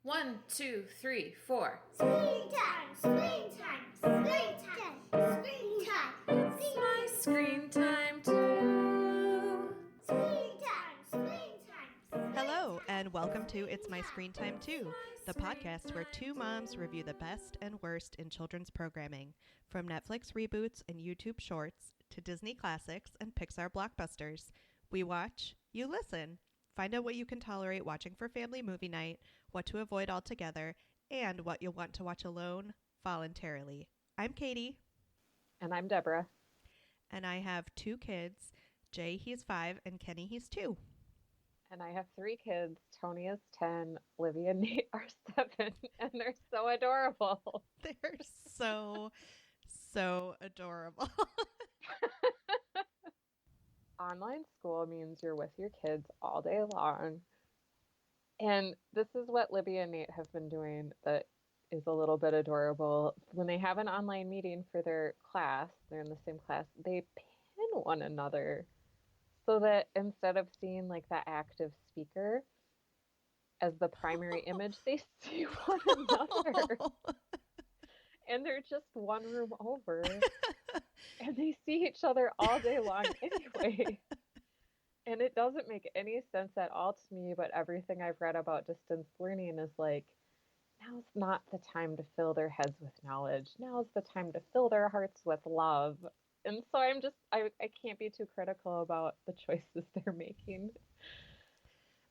1, 2, 3, 4. Screen time, screen time, screen time, screen time. It's my screen time too. Screen time, screen time. Hello, and welcome to It's My Screen Time Too, the podcast where two moms review the best and worst in children's programming, from Netflix reboots and YouTube shorts to Disney classics and Pixar blockbusters. We watch, you listen. Find out what you can tolerate watching for family movie night, what to avoid altogether, and what you'll want to watch alone voluntarily. I'm Katie. And I'm Deborah. And I have two kids. Jay, he's 5, and Kenny, he's 2. And I have 3 kids. Tony is 10, Livy and Nate are 7, and they're so adorable. They're so adorable. Online school means you're with your kids all day long. And this is what Libby and Nate have been doing that is a little bit adorable. When they have an online meeting for their class, they're in the same class, they pin one another so that instead of seeing like that active speaker as the primary image, they see one another. And they're just one room over. And they see each other all day long anyway. And it doesn't make any sense at all to me, but everything I've read about distance learning is like, now's not the time to fill their heads with knowledge. Now's the time to fill their hearts with love. And so I can't be too critical about the choices they're making.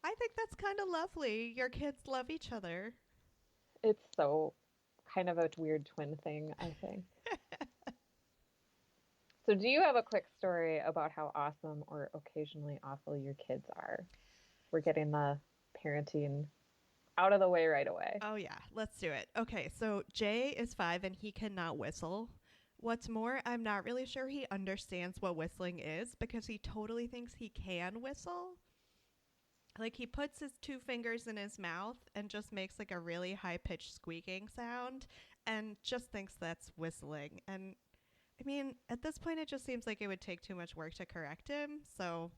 I think that's kind of lovely. Your kids love each other. It's so kind of a weird twin thing, I think. So do you have a quick story about how awesome or occasionally awful your kids are? We're getting the parenting out of the way right away. Oh, yeah. Let's do it. Okay, so Jay is 5 and he cannot whistle. What's more, I'm not really sure he understands what whistling is because he totally thinks he can whistle. Like, he puts his 2 fingers in his mouth and just makes like a really high-pitched squeaking sound and just thinks that's whistling. And I mean, at this point, it just seems like it would take too much work to correct him, so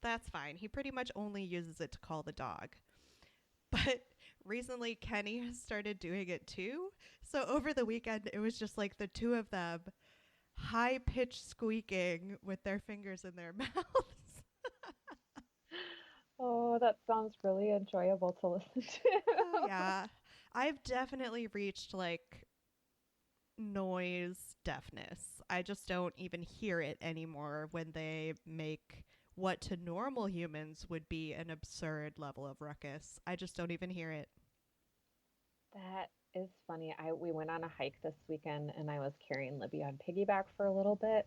that's fine. He pretty much only uses it to call the dog. But recently, Kenny has started doing it too. So over the weekend, it was just like the 2 of them high-pitched squeaking with their fingers in their mouths. Oh, that sounds really enjoyable to listen to. Oh, yeah. I've definitely reached like noise deafness. I just don't even hear it anymore when they make what to normal humans would be an absurd level of ruckus. I just don't even hear it. That is funny. We went on a hike this weekend and I was carrying Libby on piggyback for a little bit.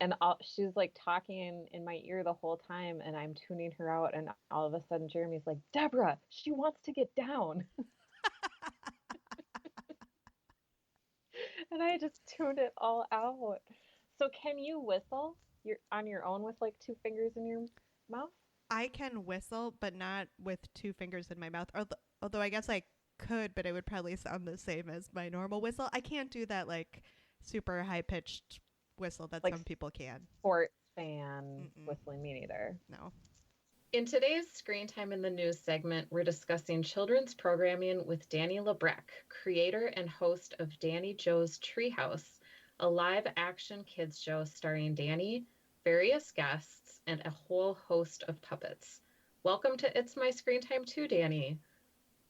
And she's like talking in my ear the whole time and I'm tuning her out. And all of a sudden Jeremy's like, Deborah, she wants to get down. And I just tuned it all out. So can you whistle? You're on your own with like 2 fingers in your mouth? I can whistle, but not with 2 fingers in my mouth. Although I guess I could, but it would probably sound the same as my normal whistle. I can't do that like super high-pitched whistle that like some people can. Sports fan whistling, me neither. No. In today's Screen Time in the News segment, we're discussing children's programming with Danny LaBrecque, creator and host of Danny Joe's Treehouse, a live-action kids show starring Danny, various guests, and a whole host of puppets. Welcome to It's My Screen Time Too, Danny.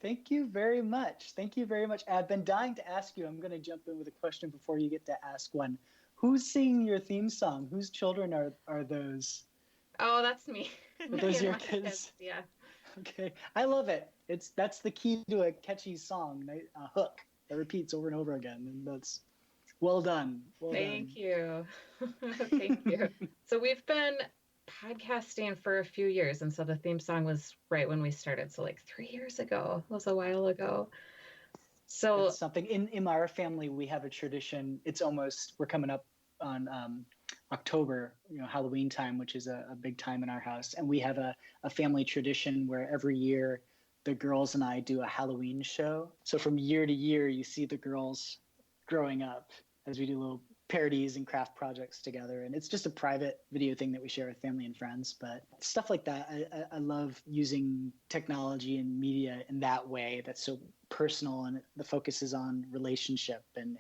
Thank you very much. Thank you very much. I've been dying to ask you. I'm going to jump in with a question before you get to ask one. Who's singing your theme song? Whose children are those? Oh, that's me. Are those your kids? Yeah. Okay. I love it. That's the key to a catchy song, a hook that repeats over and over again. And that's well done. Thank you. Thank you. So we've been podcasting for a few years. And so the theme song was right when we started. So like 3 years ago. It was a while ago. So it's something in our family, we have a tradition. We're coming up on October, Halloween time, which is a big time in our house. And we have a family tradition where every year the girls and I do a Halloween show. So from year to year, you see the girls growing up as we do little parodies and craft projects together. And it's just a private video thing that we share with family and friends. But stuff like that, I love using technology and media in that way that's so personal, and the focus is on relationship and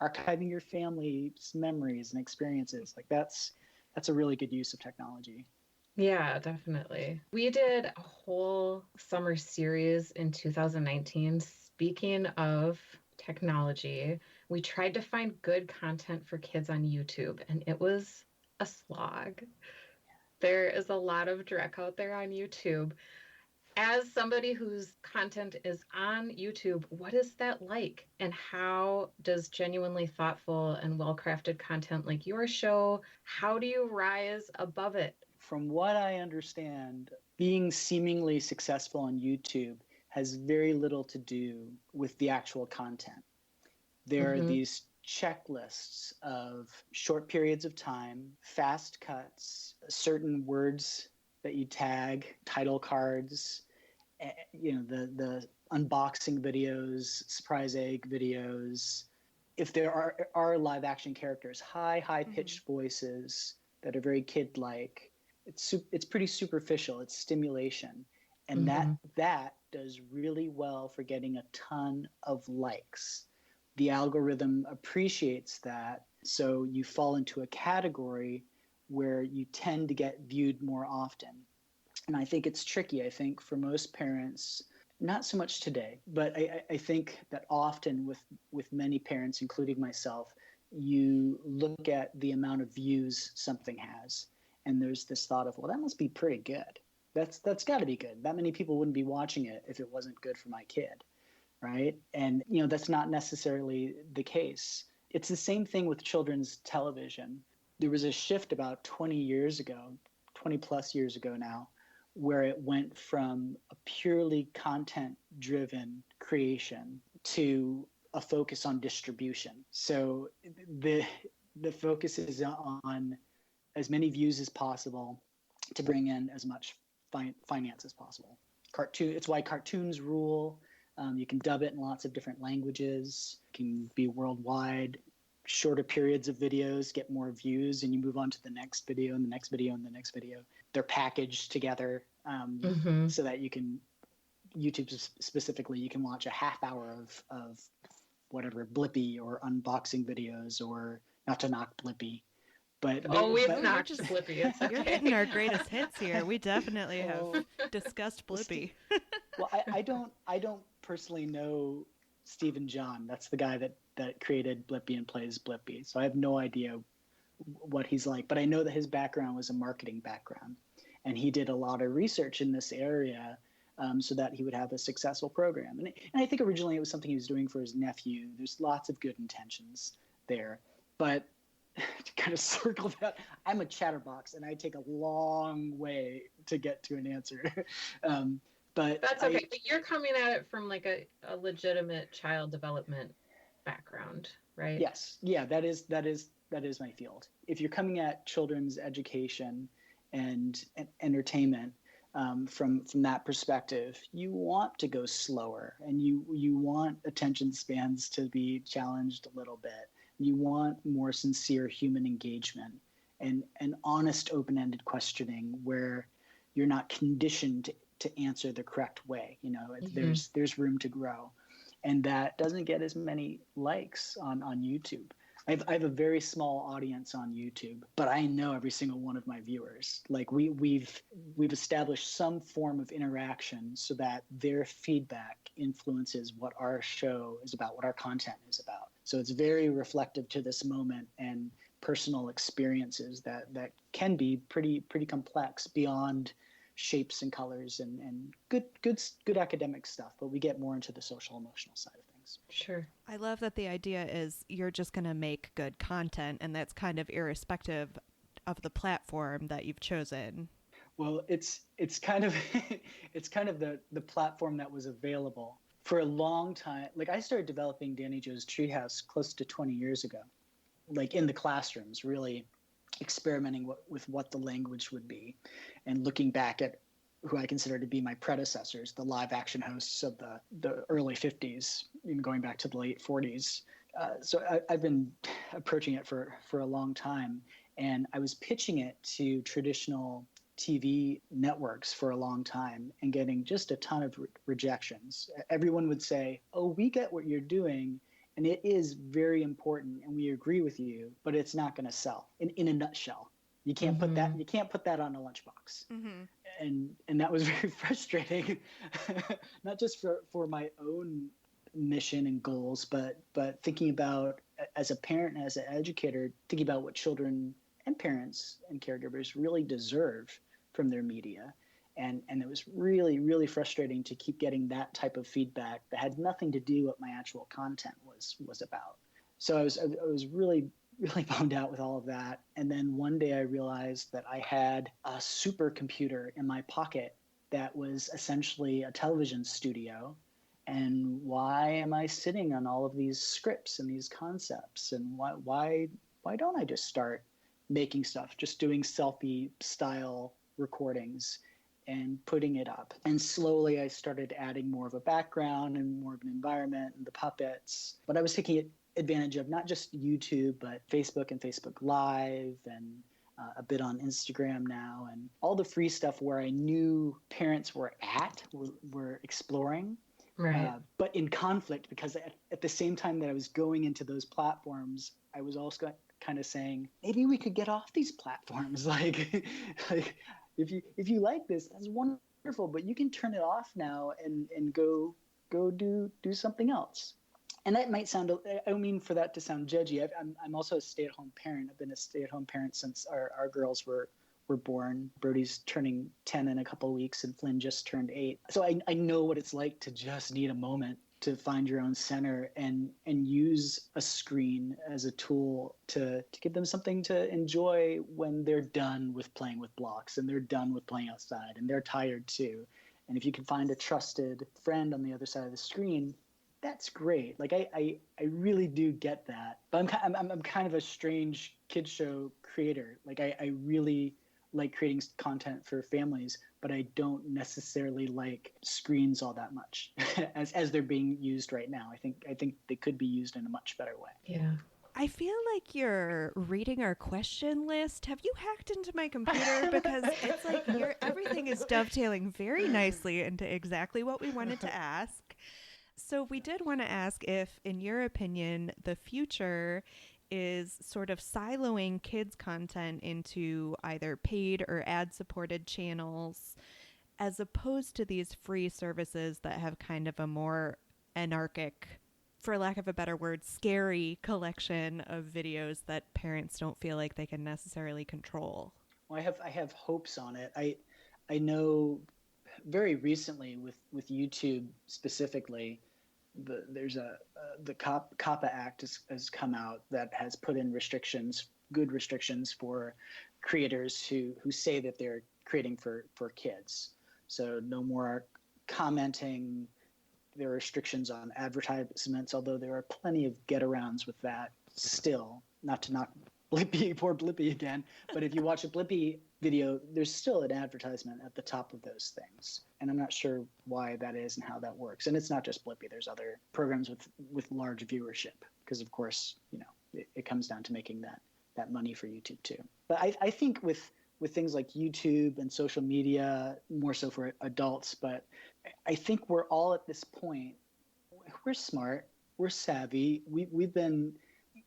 archiving your family's memories and experiences. Like that's a really good use of technology. Yeah, definitely. We did a whole summer series in 2019. Speaking of technology, we tried to find good content for kids on YouTube, and it was a slog. There is a lot of dreck out there on YouTube. As somebody whose content is on YouTube, what is that like? And how does genuinely thoughtful and well-crafted content like your show, how do you rise above it? From what I understand, being seemingly successful on YouTube has very little to do with the actual content. There are these checklists of short periods of time, fast cuts, certain words that you tag, title cards, the unboxing videos, surprise egg videos. If there are live action characters, high pitched voices that are very kid-like, it's pretty superficial. It's stimulation, and that does really well for getting a ton of likes. The algorithm appreciates that, so you fall into a category where you tend to get viewed more often. And I think it's tricky. I think for most parents, not so much today, but I think that often with many parents, including myself, you look at the amount of views something has, and there's this thought of, well, that must be pretty good. That's got to be good. That many people wouldn't be watching it if it wasn't good for my kid, right? And that's not necessarily the case. It's the same thing with children's television. There was a shift about 20 plus years ago now, where it went from a purely content-driven creation to a focus on distribution. So the focus is on as many views as possible to bring in as much finance as possible. It's why cartoons rule. You can dub it in lots of different languages. It can be worldwide. Shorter periods of videos get more views, and you move on to the next video and the next video and the next video. They're packaged together so that YouTube specifically, you can watch a half hour of whatever Blippi or unboxing videos, or not to knock Blippi. We've knocked Blippi. It's okay. You're hitting our greatest hits here. We definitely have discussed Blippi. Well, I don't personally know Stephen John. That's the guy that created Blippi and plays Blippi. So I have no idea what he's like, but I know that his background was a marketing background, and he did a lot of research in this area so that he would have a successful program. And I think originally it was something he was doing for his nephew. There's lots of good intentions there, but to kind of circle that, I'm a chatterbox, and I take a long way to get to an answer. But that's okay. But you're coming at it from like a legitimate child development background, right? Yes. Yeah, that is my field. If you're coming at children's education and entertainment from that perspective, you want to go slower, and you want attention spans to be challenged a little bit. You want more sincere human engagement and honest, open-ended questioning where you're not conditioned to answer the correct way. There's room to grow, and that doesn't get as many likes on YouTube. I have a very small audience on YouTube, but I know every single one of my viewers. Like we've established some form of interaction so that their feedback influences what our show is about, what our content is about. So it's very reflective to this moment and personal experiences that can be pretty complex beyond shapes and colors and good academic stuff, but we get more into the social emotional side of things. Sure. I love that the idea is you're just going to make good content, and that's kind of irrespective of the platform that you've chosen. Well, it's kind of the platform that was available for a long time. Like I started developing Danny Joe's Treehouse close to 20 years ago, like in the classrooms, really experimenting with what the language would be, and looking back at who I consider to be my predecessors, the live action hosts of the early 50s, even going back to the late 40s. So I've been approaching it for a long time, and I was pitching it to traditional TV networks for a long time and getting just a ton of rejections. Everyone would say, "Oh, we get what you're doing, and it is very important, and we agree with you, but it's not going to sell." In a nutshell, you can't put that on a lunchbox. And that was very frustrating, not just for my own mission and goals, but thinking about, as a parent and as an educator, thinking about what children and parents and caregivers really deserve from their media. And it was really, really frustrating to keep getting that type of feedback that had nothing to do what my actual content was about. So I was really, really bummed out with all of that. And then one day I realized that I had a supercomputer in my pocket that was essentially a television studio. And why am I sitting on all of these scripts and these concepts? And why don't I just start making stuff, just doing selfie style recordings and putting it up? And slowly I started adding more of a background and more of an environment and the puppets. But I was taking advantage of not just YouTube, but Facebook and Facebook Live, and a bit on Instagram now, and all the free stuff where I knew parents were exploring. Right. But in conflict, because at the same time that I was going into those platforms, I was also kind of saying, maybe we could get off these platforms. Like if you like this, that's wonderful, but you can turn it off now and go do something else. And that might sound, I don't mean for that to sound judgy. I'm also a stay-at-home parent. I've been a stay-at-home parent since our girls were born. Brody's turning 10 in a couple of weeks, and Flynn just turned 8. So I know what it's like to just need a moment to find your own center and use a screen as a tool to give them something to enjoy when they're done with playing with blocks and they're done with playing outside and they're tired too. And if you can find a trusted friend on the other side of the screen, that's great. Like I really do get that. But I'm kind of a strange kids show creator. Like I really like creating content for families, but I don't necessarily like screens all that much as they're being used right now. I think they could be used in a much better way. Yeah. I feel like you're reading our question list. Have you hacked into my computer? Because it's like everything is dovetailing very nicely into exactly what we wanted to ask. So we did want to ask if, in your opinion, the future is sort of siloing kids' content into either paid or ad-supported channels, as opposed to these free services that have kind of a more anarchic, for lack of a better word, scary collection of videos that parents don't feel like they can necessarily control. Well, I have hopes on it. I know very recently with YouTube specifically, there's the COPPA Act has come out that has put in good restrictions for creators who say that they're creating for kids. So no more commenting. There are restrictions on advertisements, although there are plenty of get-arounds with that still. Not to knock poor Blippi again, but if you watch a Blippi video, there's still an advertisement at the top of those things. And I'm not sure why that is and how that works. And it's not just Blippi. There's other programs with large viewership, because of course, it comes down to making that money for YouTube too. But I think with things like YouTube and social media, more so for adults, but I think we're all at this point, we're smart, we're savvy, we've been,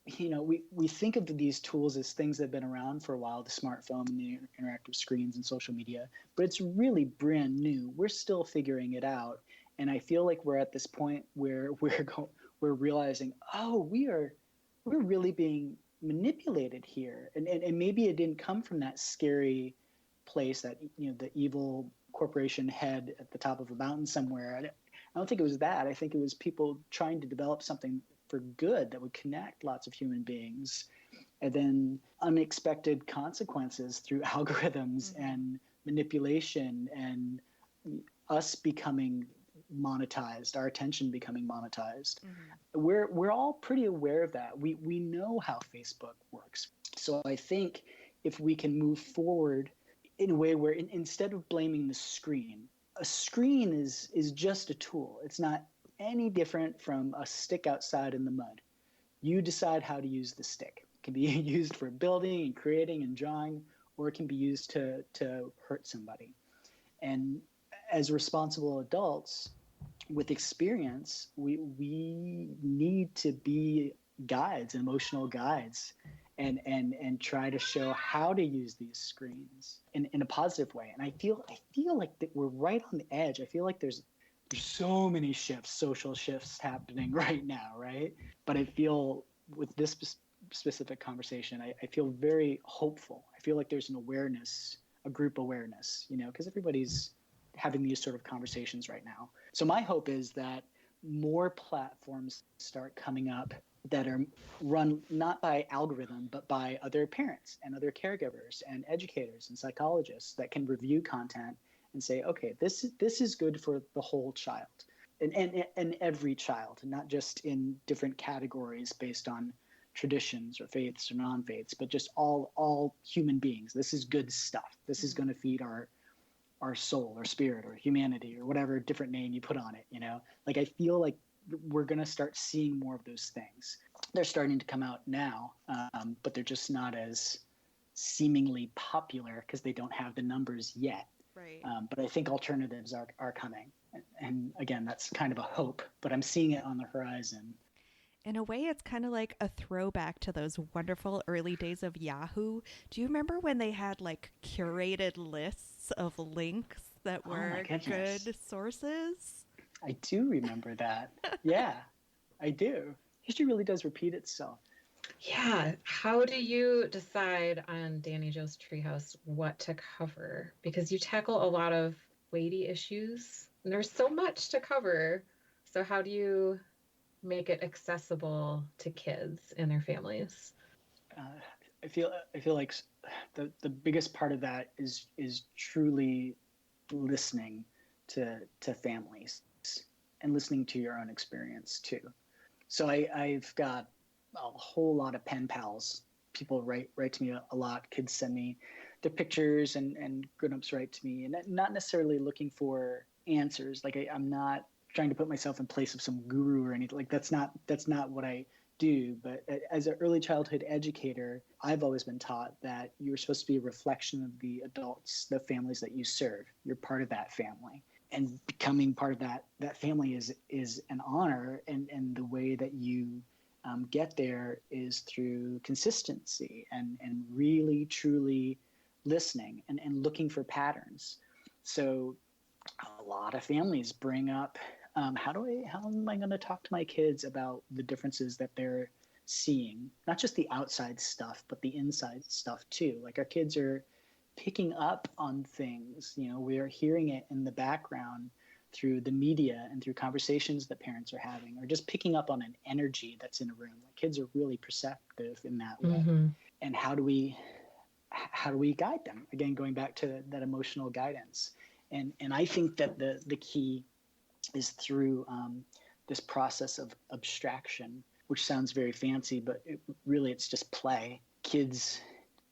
we think of these tools as things that have been around for a while, the smartphone and the interactive screens and social media, but it's really brand new. We're still figuring it out. And I feel like we're at this point where we're realizing, oh, we're really being manipulated here. And maybe it didn't come from that scary place, that, the evil corporation head at the top of a mountain somewhere. I don't think it was that. I think it was people trying to develop something for good that would connect lots of human beings, and then unexpected consequences through algorithms and manipulation, and us becoming monetized, our attention becoming monetized. We're all pretty aware of that. We know how Facebook works. So I think if we can move forward in a way where instead of blaming the screen, a screen is just a tool. It's not any different from a stick outside in the mud. You decide how to use the stick. It can be used for building and creating and drawing, or it can be used to hurt somebody. And as responsible adults with experience, we need to be guides, emotional guides, and try to show how to use these screens in a positive way. And I feel like that we're right on the edge. I feel like there's so many shifts, social shifts happening right now, right? But I feel with this specific conversation, I feel very hopeful. I feel like there's an awareness, a group awareness, because everybody's having these sort of conversations right now. So my hope is that more platforms start coming up that are run not by algorithm, but by other parents and other caregivers and educators and psychologists that can review content and say, okay, this is good for the whole child and every child, not just in different categories based on traditions or faiths or non-faiths, but just all human beings. This is good stuff. This is going to feed our soul or spirit or humanity or whatever different name you put on it. Like I feel like we're going to start seeing more of those things. They're starting to come out now, but they're just not as seemingly popular because they don't have the numbers yet. Right. But I think alternatives are coming. And again, that's kind of a hope, but I'm seeing it on the horizon. In a way, it's kind of like a throwback to those wonderful early days of Yahoo. Do you remember when they had like curated lists of links that were good sources? I do remember that. Yeah, I do. History really does repeat itself. Yeah. How do you decide on Danny Joe's Treehouse what to cover? Because you tackle a lot of weighty issues, and there's so much to cover. So how do you make it accessible to kids and their families? I feel like the biggest part of that is truly listening to families and listening to your own experience too. So I've got a whole lot of pen pals. People write to me a lot. Kids send me their pictures, and grown-ups write to me, and not necessarily looking for answers. Like I'm not trying to put myself in place of some guru or anything. Like that's not what I do. But as an early childhood educator, I've always been taught that you're supposed to be a reflection of the adults, the families that you serve. You're part of that family. And becoming part of that family is an honor, and the way that you get there is through consistency and really truly listening and looking for patterns. So a lot of families bring up how am I going to talk to my kids about the differences that they're seeing, not just the outside stuff but the inside stuff too. Like our kids are picking up on things, we are hearing it in the background through the media and through conversations that parents are having, or just picking up on an energy that's in a room. Like kids are really perceptive in that way. Mm-hmm. And how do we guide them? Again, going back to that emotional guidance. And I think that the key is through this process of abstraction, which sounds very fancy, but it's just play. Kids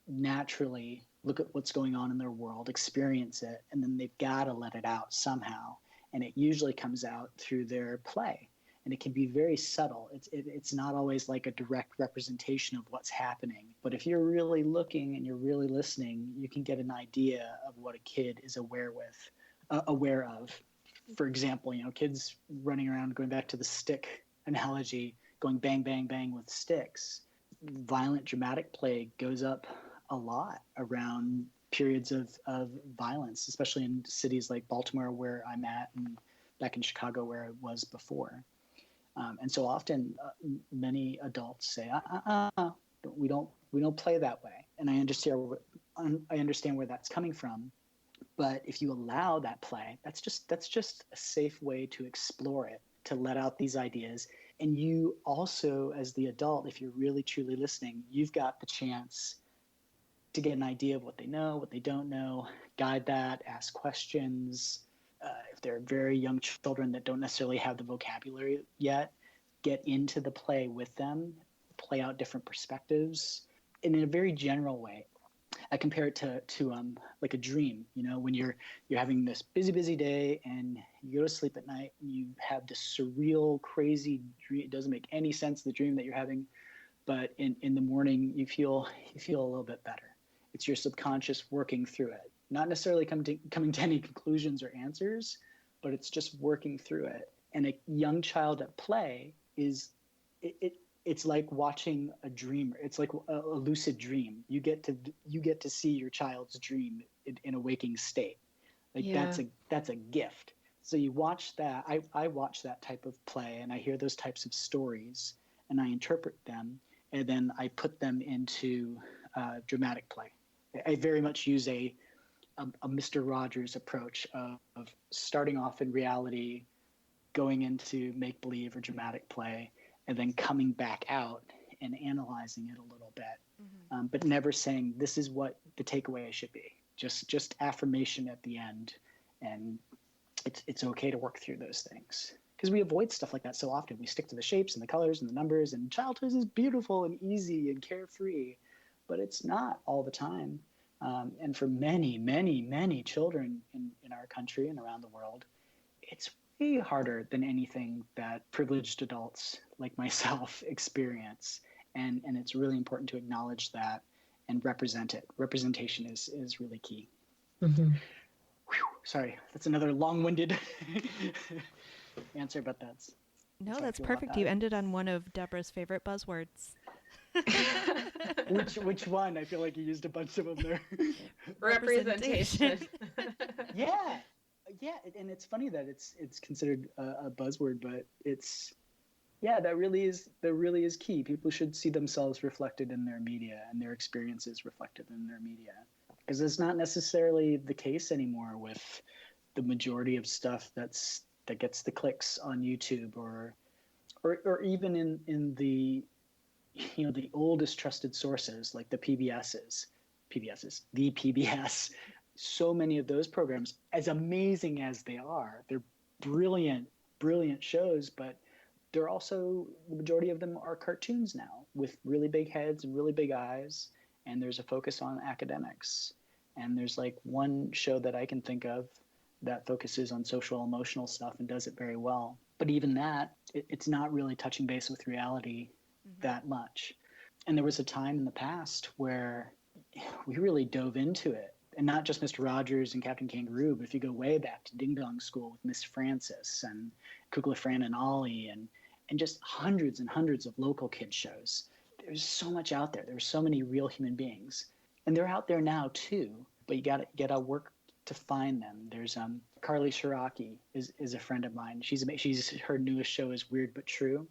naturally look at what's going on in their world, experience it, and then they've got to let it out somehow. And it usually comes out through their play. And it can be very subtle. It's not always like a direct representation of what's happening. But if you're really looking and you're really listening, you can get an idea of what a kid is aware of. For example, kids running around, going back to the stick analogy, going bang, bang, bang with sticks. Violent, dramatic play goes up a lot around periods of violence, especially in cities like Baltimore, where I'm at, and back in Chicago, where I was before. And so often, many adults say, we don't play that way. And I understand where that's coming from. But if you allow that play, that's just a safe way to explore it, to let out these ideas. And you also, as the adult, if you're really truly listening, you've got the chance to get an idea of what they know, what they don't know, guide that, ask questions. If they're very young children that don't necessarily have the vocabulary yet, get into the play with them, play out different perspectives, and in a very general way. I compare it to like a dream. When you're having this busy day and you go to sleep at night and you have this surreal, crazy dream. It doesn't make any sense, the dream that you're having, but in the morning you feel a little bit better. It's your subconscious working through it, not necessarily coming to any conclusions or answers, but it's just working through it. And a young child at play it's like watching a dreamer. It's like a lucid dream. You get to see your child's dream in a waking state. Like that's a gift. So you watch that. I watch that type of play, and I hear those types of stories, and I interpret them, and then I put them into dramatic play. I very much use a Mr. Rogers approach of starting off in reality, going into make believe or dramatic play, and then coming back out and analyzing it a little bit, but never saying this is what the takeaway should be. Just affirmation at the end, and it's okay to work through those things, because we avoid stuff like that so often. We stick to the shapes and the colors and the numbers, and childhood is beautiful and easy and carefree, but it's not all the time. And for many, many, many children in our country and around the world, it's way harder than anything that privileged adults like myself experience. And it's really important to acknowledge that and represent it. Representation is really key. Mm-hmm. Sorry, that's another long-winded answer, but that's that's perfect. You ended on one of Deborah's favorite buzzwords. Which one? I feel like you used a bunch of them there. Representation. Yeah, and it's funny that it's considered a buzzword, but that really is key. People should see themselves reflected in their media and their experiences reflected in their media, because it's not necessarily the case anymore with the majority of stuff that gets the clicks on YouTube or even in the the oldest trusted sources like the PBS. So many of those programs, as amazing as they are, they're brilliant shows, but they're also, the majority of them are cartoons now with really big heads and really big eyes, and there's a focus on academics. And there's like one show that I can think of that focuses on social emotional stuff and does it very well. But even that, it's not really touching base with reality that much. And there was a time in the past where we really dove into it. And not just Mr. Rogers and Captain Kangaroo, but if you go way back to Ding Dong School with Miss Francis and Kukla, Fran, and Ollie, and just hundreds and hundreds of local kids shows. There's so much out there. There's so many real human beings. And they're out there now too, but you gotta work to find them. There's Carly Shiraki is a friend of mine. She's her newest show is Weird But True.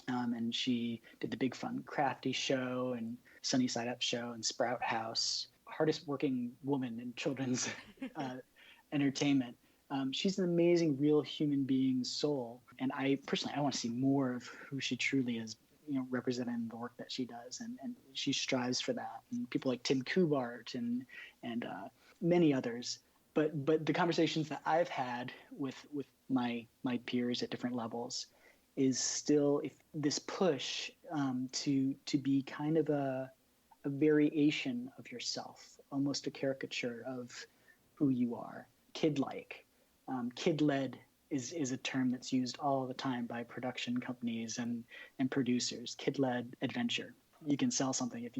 And she did the Big Fun Crafty show and Sunny Side Up show and Sprout House. Hardest working woman in children's entertainment. She's an amazing real human being soul. And I want to see more of who she truly is, representing the work that she does. And she strives for that. And people like Tim Kubart and many others. But the conversations that I've had with my peers at different levels is still this push to be kind of a variation of yourself, almost a caricature of who you are, kid-like. Kid-led is a term that's used all the time by production companies and producers. Kid-led adventure. You can sell something if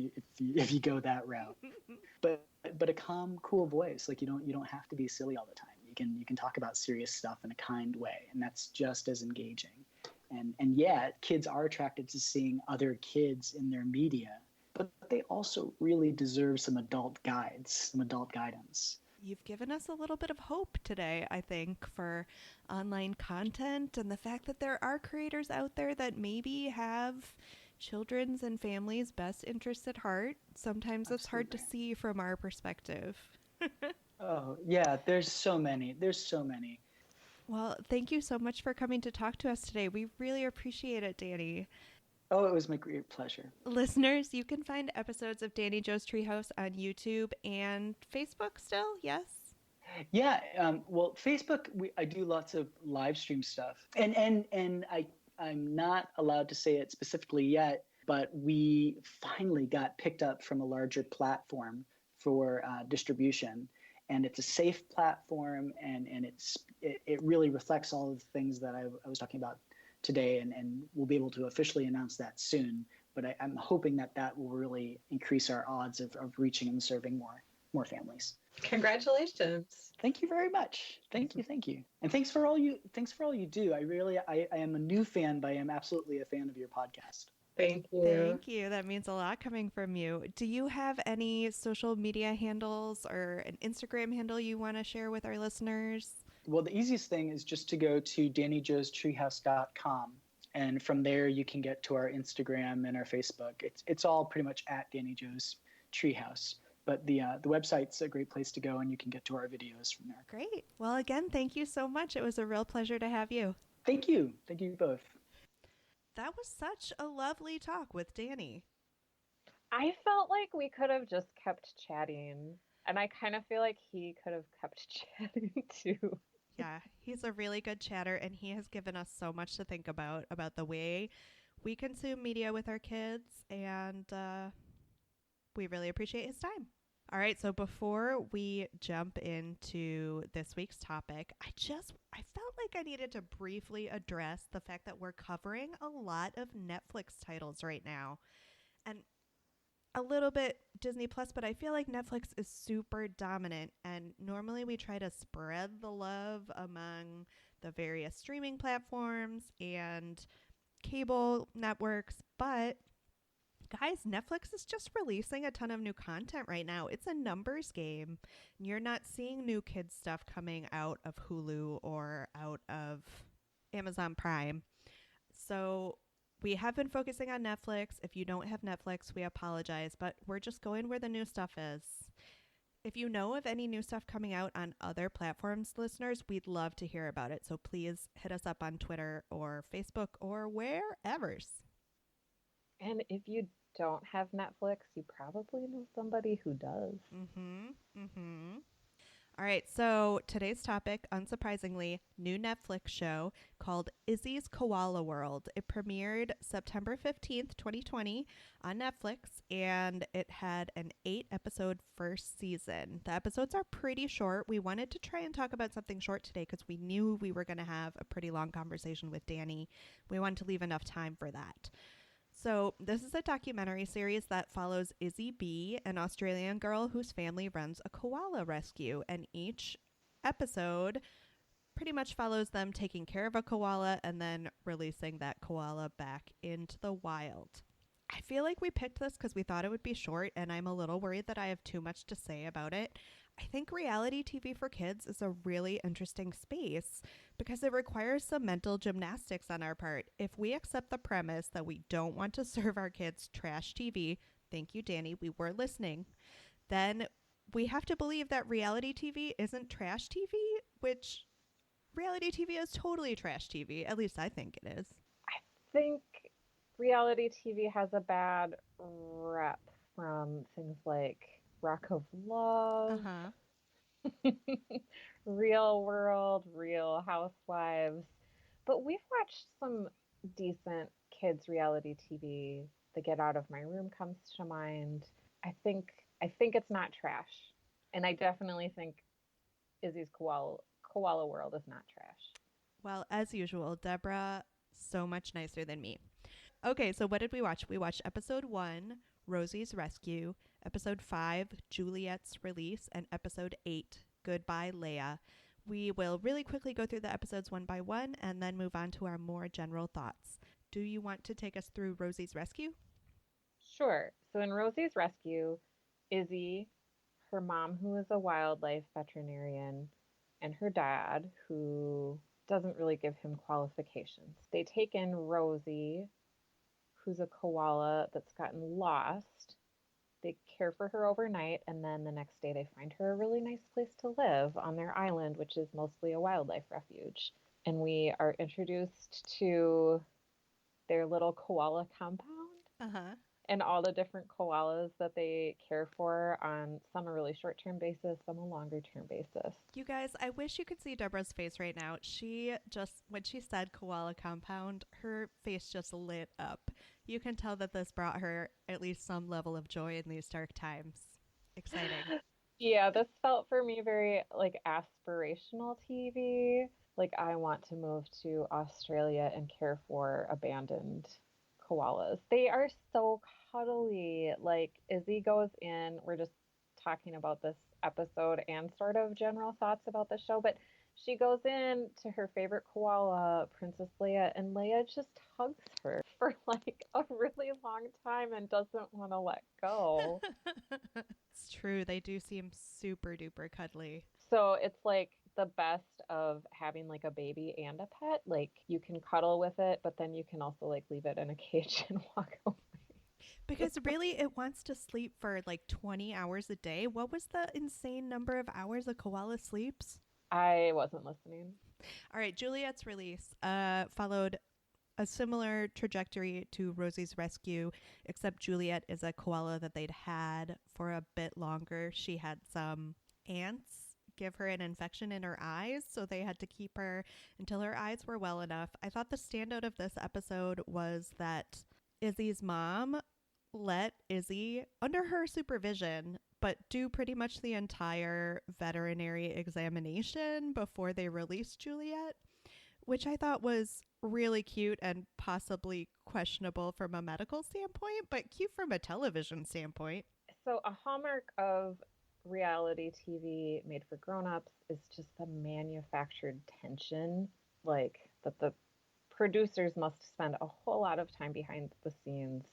you go that route. But a calm, cool voice. Like you don't have to be silly all the time. You can talk about serious stuff in a kind way, and that's just as engaging. And yet, kids are attracted to seeing other kids in their media, but they also really deserve some adult guides, some adult guidance. You've given us a little bit of hope today, I think, for online content and the fact that there are creators out there that maybe have children's and families' best interests at heart. Sometimes it's hard to see from our perspective. Oh, yeah, there's so many. Well, thank you so much for coming to talk to us today. We really appreciate it, Danny. Oh, it was my great pleasure. Listeners, you can find episodes of Danny Joe's Treehouse on YouTube and Facebook still, yes? Yeah, well, Facebook, I do lots of live stream stuff. And I'm not allowed to say it specifically yet, but we finally got picked up from a larger platform for distribution. And it's a safe platform, and it really reflects all of the things that I was talking about today, and we'll be able to officially announce that soon. but I'm hoping that will really increase our odds of reaching and serving more families. Congratulations. Thank you very much. Thank you. And thanks for all you do. I am a new fan, but I am absolutely a fan of your podcast. Thank you. Thank you. That means a lot coming from you. Do you have any social media handles or an Instagram handle you want to share with our listeners? Well, the easiest thing is just to go to DannyJoesTreehouse.com. And from there, you can get to our Instagram and our Facebook. It's all pretty much at Danny Joe's Treehouse. But the website's a great place to go, and you can get to our videos from there. Great. Well, again, thank you so much. It was a real pleasure to have you. Thank you. Thank you both. That was such a lovely talk with Danny. I felt like we could have just kept chatting, and I kind of feel like he could have kept chatting too. Yeah, he's a really good chatter, and he has given us so much to think about the way we consume media with our kids, and we really appreciate his time. All right, so before we jump into this week's topic, I felt like I needed to briefly address the fact that we're covering a lot of Netflix titles right now. And a little bit Disney Plus, but I feel like Netflix is super dominant, and normally we try to spread the love among the various streaming platforms and cable networks, but guys, Netflix is just releasing a ton of new content right now. It's a numbers game. You're not seeing new kids stuff coming out of Hulu or out of Amazon Prime. So we have been focusing on Netflix. If you don't have Netflix, we apologize, but we're just going where the new stuff is. If you know of any new stuff coming out on other platforms, listeners, we'd love to hear about it. So please hit us up on Twitter or Facebook or wherever. And if you don't have Netflix, you probably know somebody who does. All right, so today's topic, unsurprisingly, new Netflix show called Izzy's Koala World. It premiered September 15th, 2020 on Netflix, and it had an 8-episode first season. The episodes are pretty short. We wanted to try and talk about something short today because we knew we were going to have a pretty long conversation with Danny. We wanted to leave enough time for that. So this is a documentary series that follows Izzy B, an Australian girl whose family runs a koala rescue, and each episode pretty much follows them taking care of a koala and then releasing that koala back into the wild. I feel like we picked this because we thought it would be short, and I'm a little worried that I have too much to say about it. I think reality TV for kids is a really interesting space because it requires some mental gymnastics on our part. If we accept the premise that we don't want to serve our kids trash TV, thank you, Danny, we were listening, then we have to believe that reality TV isn't trash TV, which reality TV is totally trash TV. At least I think it is. I think reality TV has a bad rep from things like Rock of Love, Real World, Real Housewives. But we've watched some decent kids reality TV. The Get Out of My Room comes to mind. I think it's not trash. And I definitely think Izzy's Koala World is not trash. Well, as usual, Deborah, so much nicer than me. Okay, so what did we watch? We watched episode 1, Rosie's Rescue, episode 5, Juliet's Release, and episode 8, Goodbye, Leia. We will really quickly go through the episodes one by one and then move on to our more general thoughts. Do you want to take us through Rosie's Rescue? Sure. So in Rosie's Rescue, Izzy, her mom, who is a wildlife veterinarian, and her dad, who doesn't really give him qualifications. They take in Rosie, who's a koala that's gotten lost. They care for her overnight, and then the next day they find her a really nice place to live on their island, which is mostly a wildlife refuge. And we are introduced to their little koala compound and all the different koalas that they care for on some a really short-term basis, some a longer-term basis. You guys, I wish you could see Deborah's face right now. She just, when she said koala compound, her face just lit up. You can tell that this brought her at least some level of joy in these dark times. Exciting. Yeah, this felt for me very like aspirational TV. Like I want to move to Australia and care for abandoned koalas. They are so cuddly. Like Izzy goes in, we're just talking about this episode and sort of general thoughts about the show, but she goes in to her favorite koala, Princess Leia, and Leia just hugs her for like a really long time and doesn't want to let go. It's true. They do seem super duper cuddly. So it's like the best of having like a baby and a pet. Like you can cuddle with it, but then you can also like leave it in a cage and walk away. Because really, it wants to sleep for like 20 hours a day. What was the insane number of hours a koala sleeps? I wasn't listening. All right, Juliet's release followed a similar trajectory to Rosie's rescue, except Juliet is a koala that they'd had for a bit longer. She had some ants give her an infection in her eyes, so they had to keep her until her eyes were well enough. I thought the standout of this episode was that Izzy's mom let Izzy, under her supervision, but do pretty much the entire veterinary examination before they released Juliet, which I thought was really cute and possibly questionable from a medical standpoint, but cute from a television standpoint. So, a hallmark of reality TV made for grown-ups is just the manufactured tension, like that the producers must spend a whole lot of time behind the scenes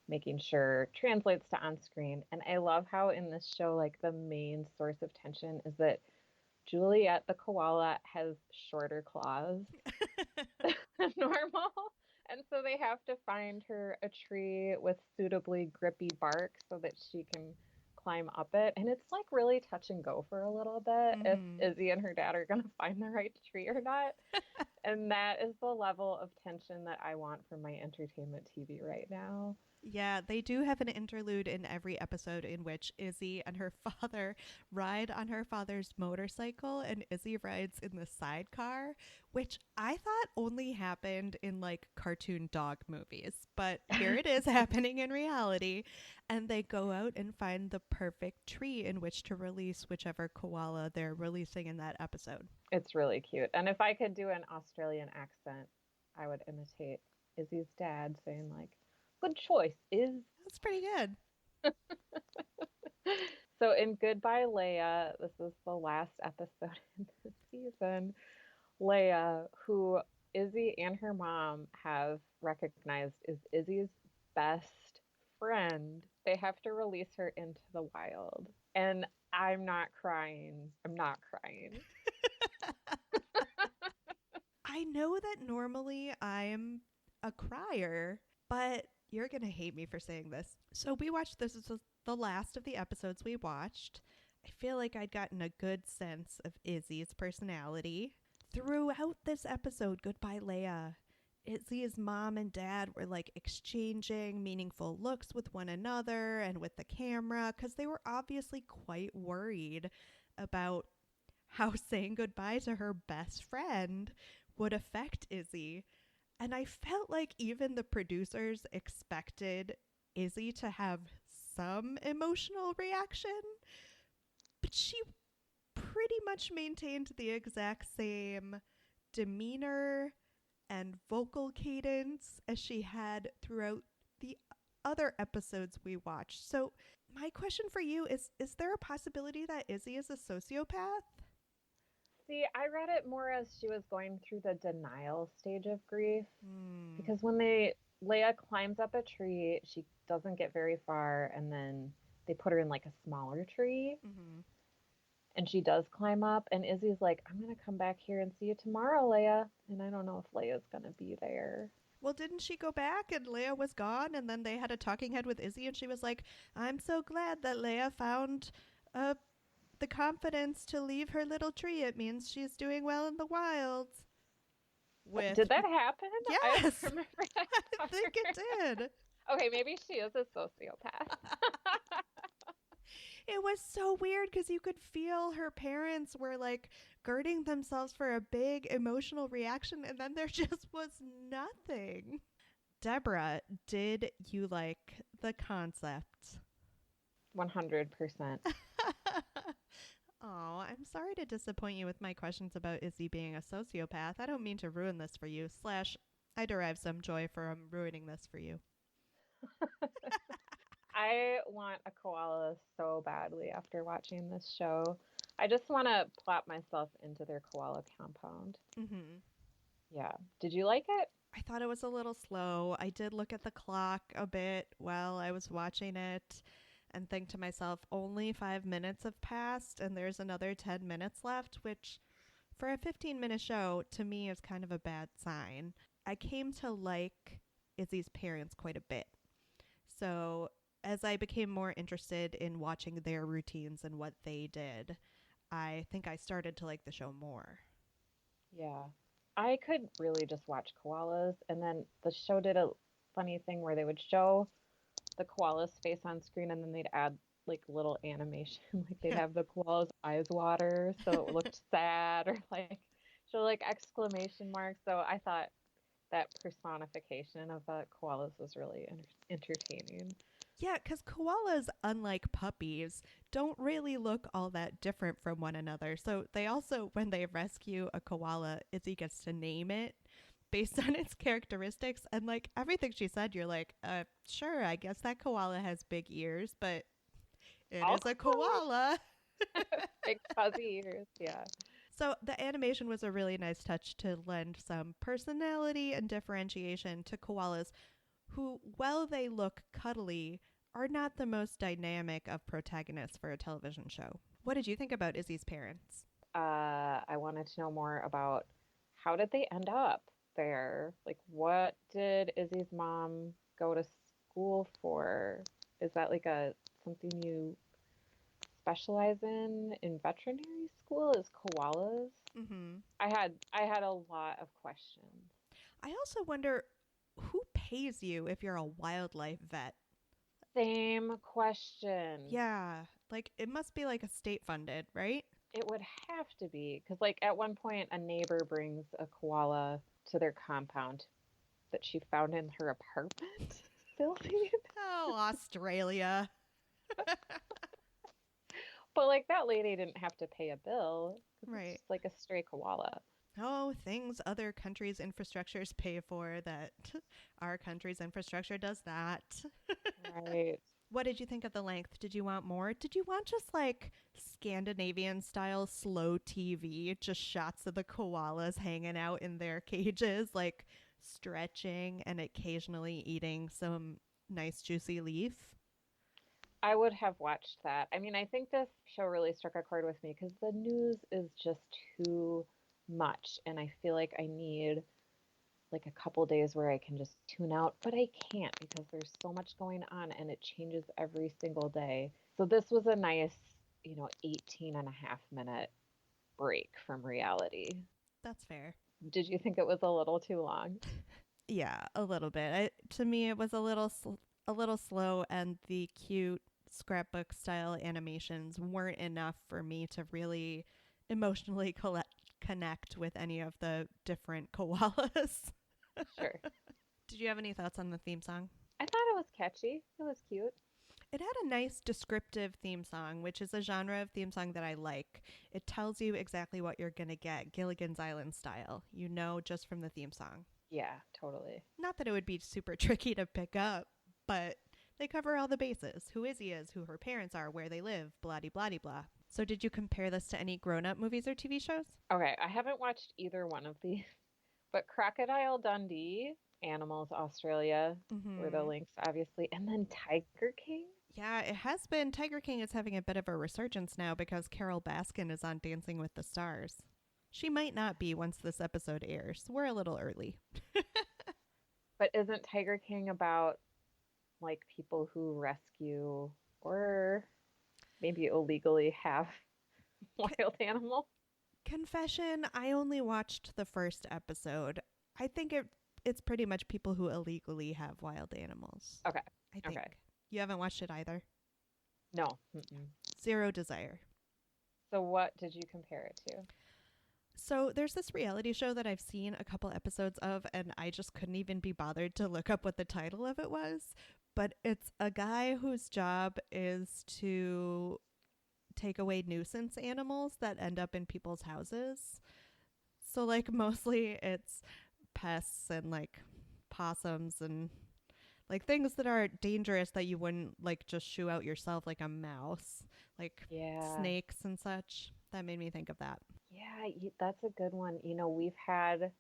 making sure translates to on screen. And I love how in this show, like the main source of tension is that Juliet the koala has shorter claws than normal. And so they have to find her a tree with suitably grippy bark so that she can climb up it. And it's like really touch and go for a little bit if Izzy and her dad are going to find the right tree or not. And that is the level of tension that I want for my entertainment TV right now. Yeah, they do have an interlude in every episode in which Izzy and her father ride on her father's motorcycle and Izzy rides in the sidecar, which I thought only happened in like cartoon dog movies. But here it is happening in reality. And they go out and find the perfect tree in which to release whichever koala they're releasing in that episode. It's really cute. And if I could do an Australian accent, I would imitate Izzy's dad saying like, "Good choice, Iz." That's pretty good. So in Goodbye Leia, this is the last episode in the season. Leia, who Izzy and her mom have recognized is Izzy's best friend, they have to release her into the wild. And I'm not crying. I'm not crying. I know that normally I'm a crier, but you're going to hate me for saying this. So we watched this is the last of the episodes we watched. I feel like I'd gotten a good sense of Izzy's personality. Throughout this episode, Goodbye Leia, Izzy's mom and dad were like exchanging meaningful looks with one another and with the camera because they were obviously quite worried about how saying goodbye to her best friend would affect Izzy. And I felt like even the producers expected Izzy to have some emotional reaction, but she pretty much maintained the exact same demeanor and vocal cadence as she had throughout the other episodes we watched. So my question for you is there a possibility that Izzy is a sociopath? See, I read it more as she was going through the denial stage of grief. Because when Leia climbs up a tree, she doesn't get very far, and then they put her in like a smaller tree. And she does climb up, and Izzy's like, "I'm going to come back here and see you tomorrow, Leia." And I don't know if Leia's going to be there. Well, didn't she go back and Leia was gone, and then they had a talking head with Izzy, and she was like, "I'm so glad that Leia found the confidence to leave her little tree. It means she's doing well in the wild." Did that happen? Yes. I don't remember that I think it did. Okay, maybe she is a sociopath. It was so weird because you could feel her parents were like girding themselves for a big emotional reaction, and then there just was nothing. Deborah, did you like the concept? 100%. Oh, I'm sorry to disappoint you with my questions about Izzy being a sociopath. I don't mean to ruin this for you. I derive some joy from ruining this for you. I want a koala so badly after watching this show. I just want to plop myself into their koala compound. Mm-hmm. Yeah. Did you like it? I thought it was a little slow. I did look at the clock a bit while I was watching it and think to myself, only 5 minutes have passed and there's another 10 minutes left, which for a 15-minute show to me is kind of a bad sign. I came to like Izzy's parents quite a bit. So as I became more interested in watching their routines and what they did, I think I started to like the show more. Yeah. I could really just watch koalas, and then the show did a funny thing where they would show the koala's face on screen and then they'd add like little animation. Like they'd have the koala's eyes water so it looked sad, or like show like exclamation marks. So I thought that personification of the koalas was really entertaining. Yeah, because koalas, unlike puppies, don't really look all that different from one another. So they also, when they rescue a koala, Izzy gets to name it based on its characteristics. And like everything she said, you're like, sure, I guess that koala has big ears, but it All is a koala. big fuzzy ears, yeah. So the animation was a really nice touch to lend some personality and differentiation to koalas who, while they look cuddly, are not the most dynamic of protagonists for a television show. What did you think about Izzy's parents? I wanted to know more about how did they end up there? Like, what did Izzy's mom go to school for? Is that like a something you specialize in veterinary school? Is koalas? Mm-hmm. I had a lot of questions. I also wonder who pays you if you're a wildlife vet? Same question. Yeah, like it must be like a state funded, right? It would have to be because, like, at one point, a neighbor brings a koala to their compound that she found in her apartment building. Oh, Australia. But like that lady didn't have to pay a bill. It's Right. just like a stray koala. Oh, things other countries' infrastructures pay for that our country's infrastructure does not. Right. What did you think of the length? Did you want more? Did you want just like Scandinavian style slow TV, just shots of the koalas hanging out in their cages, like stretching and occasionally eating some nice juicy leaf? I would have watched that. I mean, I think this show really struck a chord with me because the news is just too much. And I feel like I need like a couple days where I can just tune out, but I can't because there's so much going on and it changes every single day. So this was a nice, 18 and a half minute break from reality. That's fair. Did you think it was a little too long? Yeah, a little bit. To me, it was a little slow, and the cute scrapbook style animations weren't enough for me to really emotionally connect with any of the different koalas. Sure. Did you have any thoughts on the theme song? I thought it was catchy. It was cute. It had a nice descriptive theme song, which is a genre of theme song that I like. It tells you exactly what you're going to get, Gilligan's Island style, just from the theme song. Yeah, totally. Not that it would be super tricky to pick up, but they cover all the bases. Who Izzy is, who her parents are, where they live, blah-de-blah-de-blah. So did you compare this to any grown-up movies or TV shows? Okay, I haven't watched either one of these, but Crocodile Dundee, Animals Australia were the links, obviously, and then Tiger King. Yeah, it has been. Tiger King is having a bit of a resurgence now because Carol Baskin is on Dancing with the Stars. She might not be once this episode airs. We're a little early. But isn't Tiger King about like people who rescue or maybe illegally have wild animals? Confession, I only watched the first episode. I think it's pretty much people who illegally have wild animals. Okay. I think. Okay. You haven't watched it either? No. Mm-mm. Zero Desire. So what did you compare it to? So there's this reality show that I've seen a couple episodes of, and I just couldn't even be bothered to look up what the title of it was. But it's a guy whose job is to take away nuisance animals that end up in people's houses. So like mostly it's pests and like possums and like things that are dangerous that you wouldn't like just shoo out yourself, like a mouse, like Yeah. snakes and such. That made me think of that. Yeah, that's a good one. We've had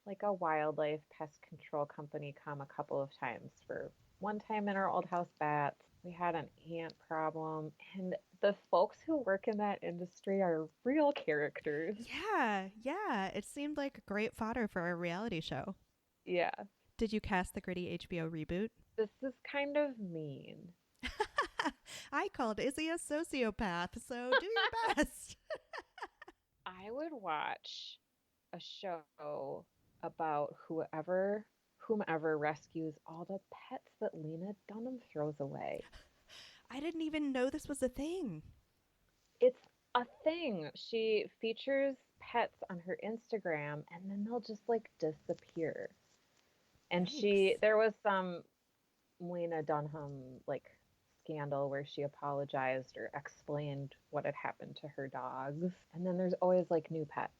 like a wildlife pest control company come a couple of times. For one time in our old house bats, we had an ant problem, and the folks who work in that industry are real characters. Yeah. It seemed like great fodder for a reality show. Yeah, Did you cast the gritty HBO reboot? this is kind of mean. I called Izzy a sociopath, so do your best. I would watch a show about whomever rescues all the pets that Lena Dunham throws away. I didn't even know this was a thing. It's a thing. She features pets on her Instagram and then they'll just like disappear. And Yikes. there was some Lena Dunham like scandal where she apologized or explained what had happened to her dogs. And then there's always like new pets.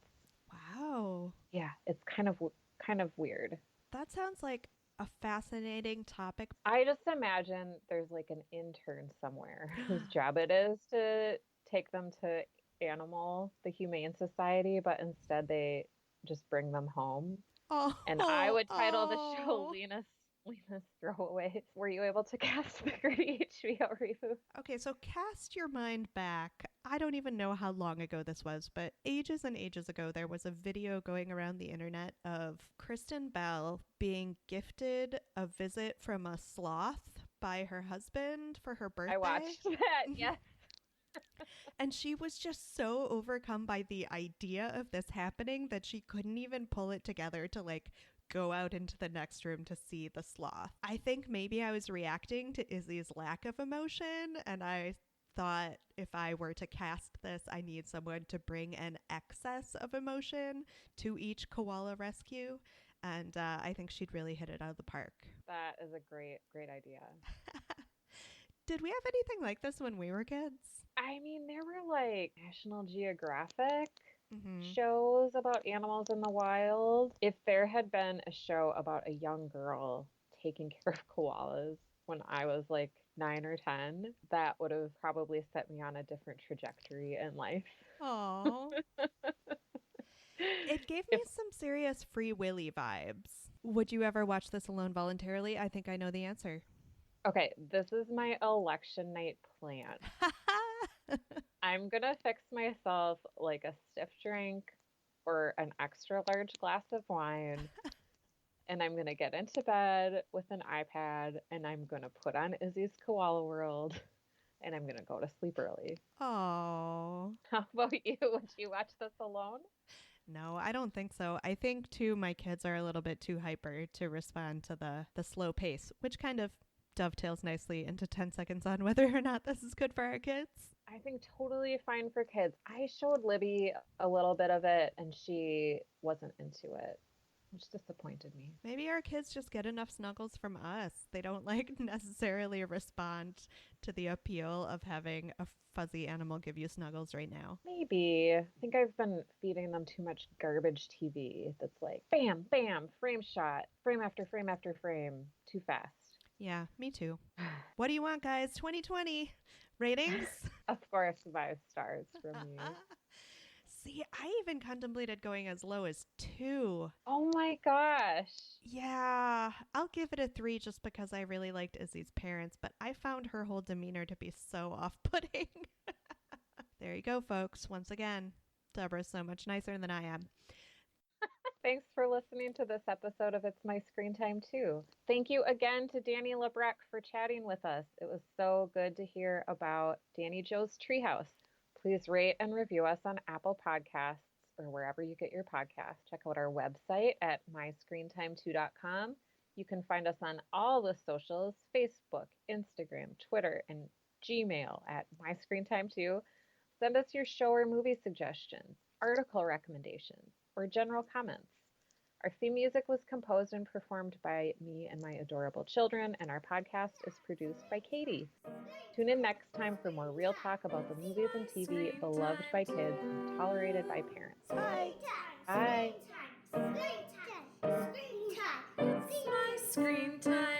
Wow. Yeah, it's kind of weird. That sounds like a fascinating topic. I just imagine there's like an intern somewhere whose job it is to take them to the Humane Society, but instead they just bring them home. Oh, And I would title the show oh. Lena's Throwaways. Were you able to cast the great HBO reboot? Okay, so cast your mind back. I don't even know how long ago this was, but ages and ages ago, there was a video going around the internet of Kristen Bell being gifted a visit from a sloth by her husband for her birthday. I watched that, yes. And she was just so overcome by the idea of this happening that she couldn't even pull it together to like go out into the next room to see the sloth. I think maybe I was reacting to Izzy's lack of emotion, and I thought if I were to cast this, I need someone to bring an excess of emotion to each koala rescue. And I think she'd really hit it out of the park. That is a great idea. Did we have anything like this when we were kids? I mean, there were like National Geographic Mm-hmm. shows about animals in the wild. If there had been a show about a young girl taking care of koalas when I was like 9 or 10, that would have probably set me on a different trajectory in life. Aww. It gave me some serious Free Willy vibes. Would you ever watch this alone voluntarily? I think I know the answer. Okay, this is my election night plan. I'm gonna fix myself like a stiff drink or an extra large glass of wine, and I'm gonna get into bed with an iPad, and I'm gonna put on Izzy's Koala World, and I'm gonna go to sleep early. Oh. How about you? Would you watch this alone? No, I don't think so. I think too my kids are a little bit too hyper to respond to the slow pace, which kind of dovetails nicely into 10 seconds on whether or not this is good for our kids. I think totally fine for kids. I showed Libby a little bit of it and she wasn't into it, which disappointed me. Maybe our kids just get enough snuggles from us. They don't like necessarily respond to the appeal of having a fuzzy animal give you snuggles right now. Maybe. I think I've been feeding them too much garbage TV that's like bam, bam, frame shot, frame after frame after frame, too fast. Yeah, me too. What do you want, guys? 2020 ratings? Of course, 5 stars from me. See, I even contemplated going as low as 2. Oh my gosh. Yeah, I'll give it a 3 just because I really liked Izzy's parents, but I found her whole demeanor to be so off-putting. There you go, folks. Once again, Deborah's so much nicer than I am. Thanks for listening to this episode of It's My Screen Time Too. Thank you again to Danny LaBrecque for chatting with us. It was so good to hear about Danny Joe's Treehouse. Please rate and review us on Apple Podcasts or wherever you get your podcasts. Check out our website at myscreentime2.com. You can find us on all the socials, Facebook, Instagram, Twitter, and Gmail at myscreentime2. Send us your show or movie suggestions, article recommendations, or general comments. Our theme music was composed and performed by me and my adorable children, and our podcast is produced by Katie. Tune in next time for more real talk about the movies and TV beloved by kids and tolerated by parents. Bye. Bye. Screen time. screen time.